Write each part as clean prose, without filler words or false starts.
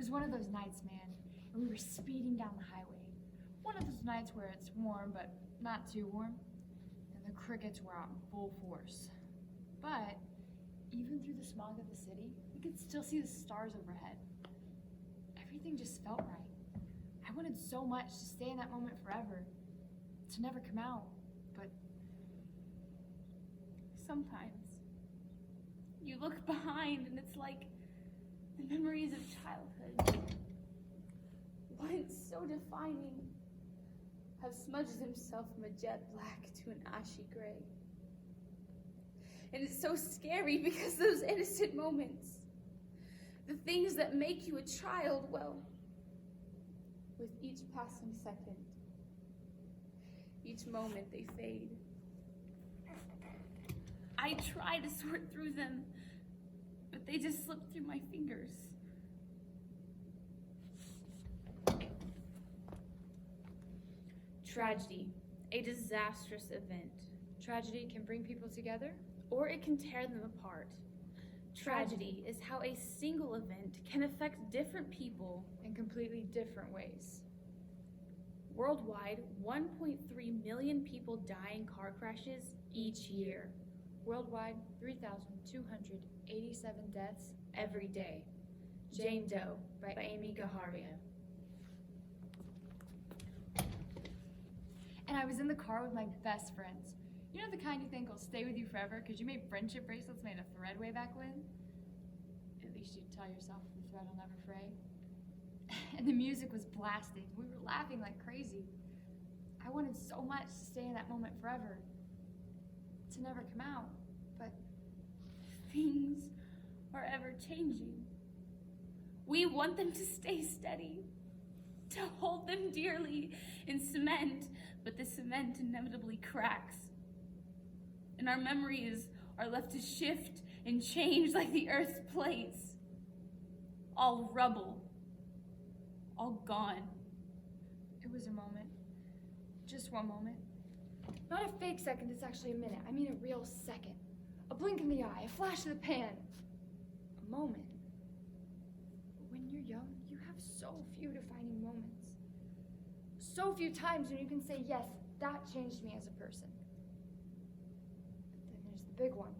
was one of those nights, man, and we were speeding down the highway. One of those nights where it's warm, but not too warm, and the crickets were out in full force. But even through the smog of the city, we could still see the stars overhead. Everything just felt right. I wanted so much to stay in that moment forever, to never come out, but sometimes you look behind and it's like the memories of childhood, once so defining, have smudged themselves from a jet black to an ashy gray. And it's so scary because those innocent moments, the things that make you a child, well, with each passing second, each moment they fade. I try to sort through them, but they just slip through my fingers. Tragedy, a disastrous event. tragedy can bring people together, Or it can tear them apart. Tragedy is how a single event can affect different people in completely different ways. worldwide. 1.3 million people die in car crashes each year, Worldwide, 3,287 deaths. every day. Jane Doe by Amy Gajaria. And I was in the car with my best friends. You know the kind you think will stay with you forever because you made friendship bracelets made of thread way back when? At least you'd tell yourself the thread will never fray. And the music was blasting. We were laughing like crazy. I wanted so much to stay in that moment forever, to never come out, but Things are ever changing. We want them to stay steady, to hold them dearly in cement, but the cement inevitably cracks. And our memories are left to shift and change like the earth's plates. All rubble, all gone. it was a moment. Just one moment. Not a fake second, it's actually a minute. I mean a real second. A blink in the eye, a flash of the pan. A moment. But when you're young, you have so few defining moments. So few times when you can say, yes, that changed me as a person. But then there's the big one.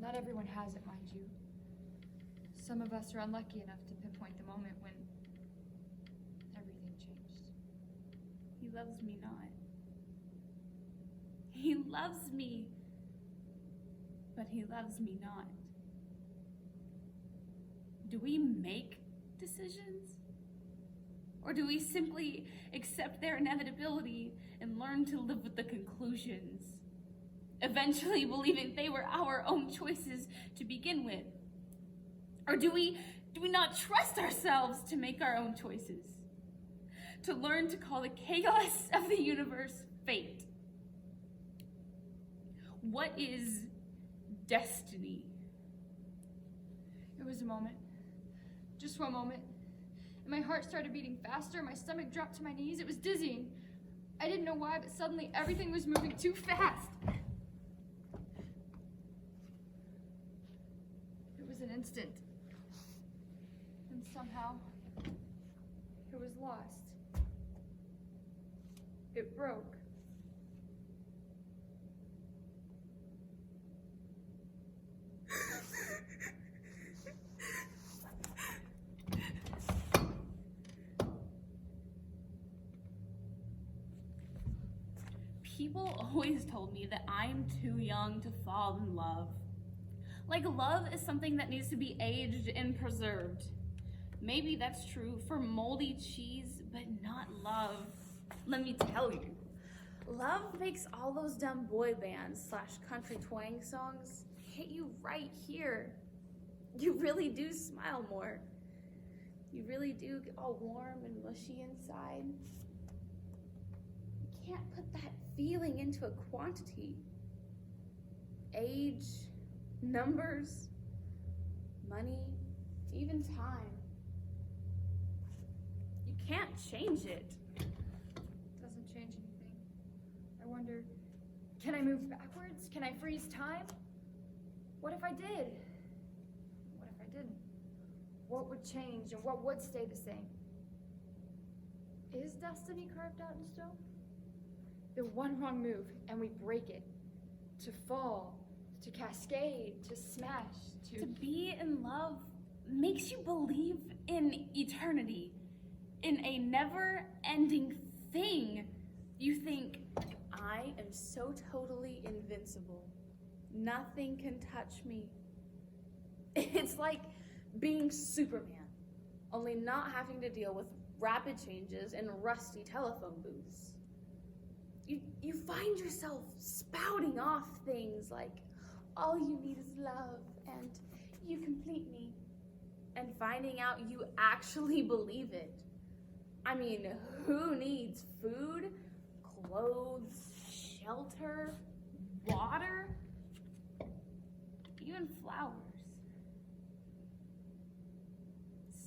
Not everyone has it, mind you. Some of us are unlucky enough to pinpoint the moment when everything changed. He loves me not. He loves me, but he loves me not. Do we make decisions? Or do we simply accept their inevitability and learn to live with the conclusions, eventually believing they were our own choices to begin with? Or do we not trust ourselves to make our own choices? To learn to call the chaos of the universe fate? What is destiny? It was a moment. Just one moment. And my heart started beating faster, my stomach dropped to my knees. It was dizzying. I didn't know why, but suddenly everything was moving too fast. It was an instant. And somehow, it was lost. It broke. People always told me that I'm too young to fall in love. Like love is something that needs to be aged and preserved. Maybe that's true for moldy cheese, but not love. Let me tell you, love makes all those dumb boy bands / country twang songs hit you right here. You really do smile more. You really do get all warm and mushy inside. You can't put that feeling into a quantity. Age, numbers, money, even time. You can't change it. Doesn't change anything. I wonder, can I move backwards? Can I freeze time? What if I did? What if I didn't? what would change and what would stay the same. Is destiny carved out in stone? The one wrong move and we break it. To fall, to cascade, to smash, To be in love makes you believe in eternity, in a never-ending thing. You think, I am so totally invincible. Nothing can touch me. It's like being Superman, only not having to deal with rapid changes and rusty telephone booths. You find yourself spouting off things like, all you need is love, and you complete me. And finding out you actually believe it. I mean, who needs food, clothes, shelter, water, even flowers?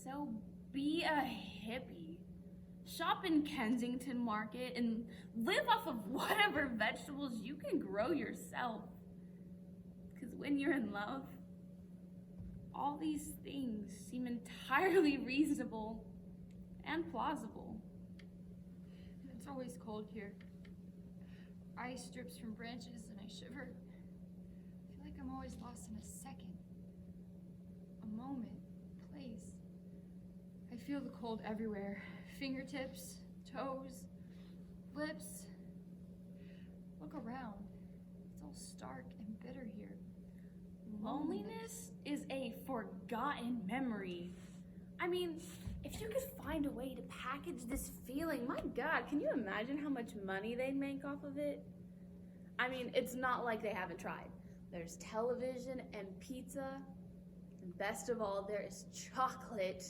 So be a hippie. Shop in Kensington Market and live off of whatever vegetables you can grow yourself. Because when you're in love, all these things seem entirely reasonable and plausible. It's always cold here. Ice drips from branches and I shiver. I feel like I'm always lost in a second. A moment, place. I feel the cold everywhere. Fingertips, toes, lips. Look around. It's all stark and bitter here. Loneliness is a forgotten memory. I mean, if you could find a way to package this feeling, my God, can you imagine how much money they'd make off of it? I mean, it's not like they haven't tried. There's television and pizza, and best of all, there is chocolate.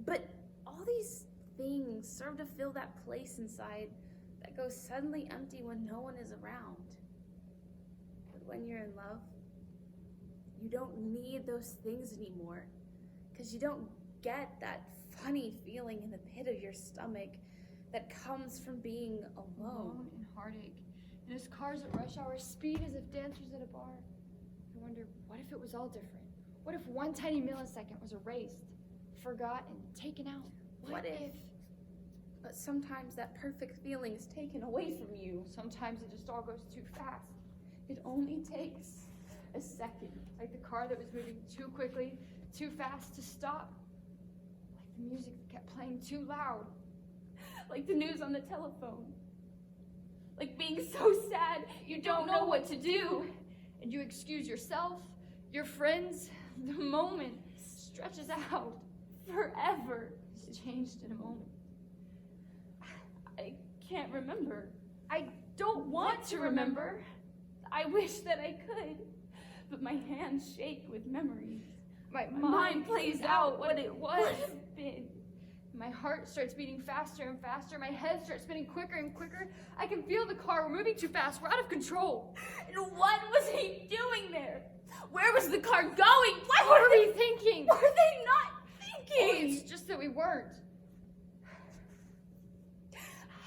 But all these things serve to fill that place inside that goes suddenly empty when no one is around. But when you're in love, you don't need those things anymore, because you don't get that funny feeling in the pit of your stomach that comes from being alone. And heartache. And as cars at rush hour speed as if dancers at a bar. I wonder, what if it was all different? What if one tiny millisecond was erased, forgotten, taken out? What if? But sometimes that perfect feeling is taken away from you. Sometimes it just all goes too fast. It only takes a second. Like the car that was moving too quickly, too fast to stop. Like the music that kept playing too loud. Like the news on the telephone. Like being so sad you don't know what to do. And you excuse yourself, your friends. The moment stretches out Forever. It's changed in a moment. I can't remember. I don't want to remember. I wish that I could, but my hands shake with memories. My mind plays out what it would have been. My heart starts beating faster and faster. My head starts spinning quicker and quicker. I can feel the car. We're moving too fast. We're out of control. And what was he doing there? Where was the car going? What were we thinking? Were they not thinking? It's just that we weren't.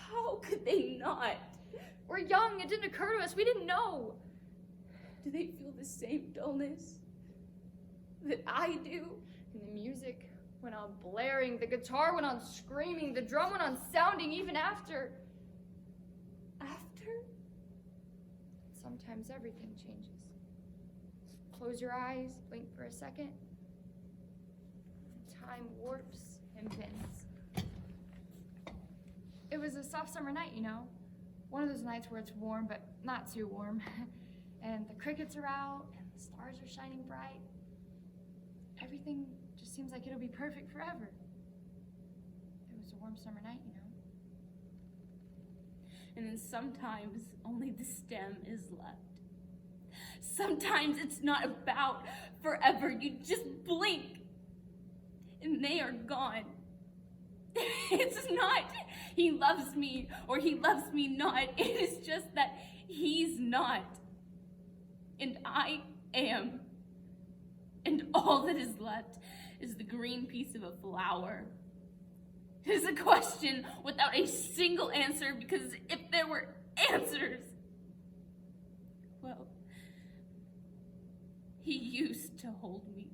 How could they not? We're young. It didn't occur to us. We didn't know. Do they feel the same dullness that I do? And the music went on blaring. The guitar went on screaming. The drum went on sounding even after. After? Sometimes everything changes. Close your eyes, blink for a second. Time warps and bends. It was a soft summer night, you know. One of those nights where it's warm, but not too warm. And the crickets are out, and the stars are shining bright. Everything just seems like it'll be perfect forever. It was a warm summer night, you know. And then sometimes only the stem is left. Sometimes it's not about forever. You just blink, and they are gone. It's not he loves me or he loves me not. It is just that he's not. And I am. And all that is left is the green piece of a flower. It is a question without a single answer, because if there were answers, well, he used to hold me.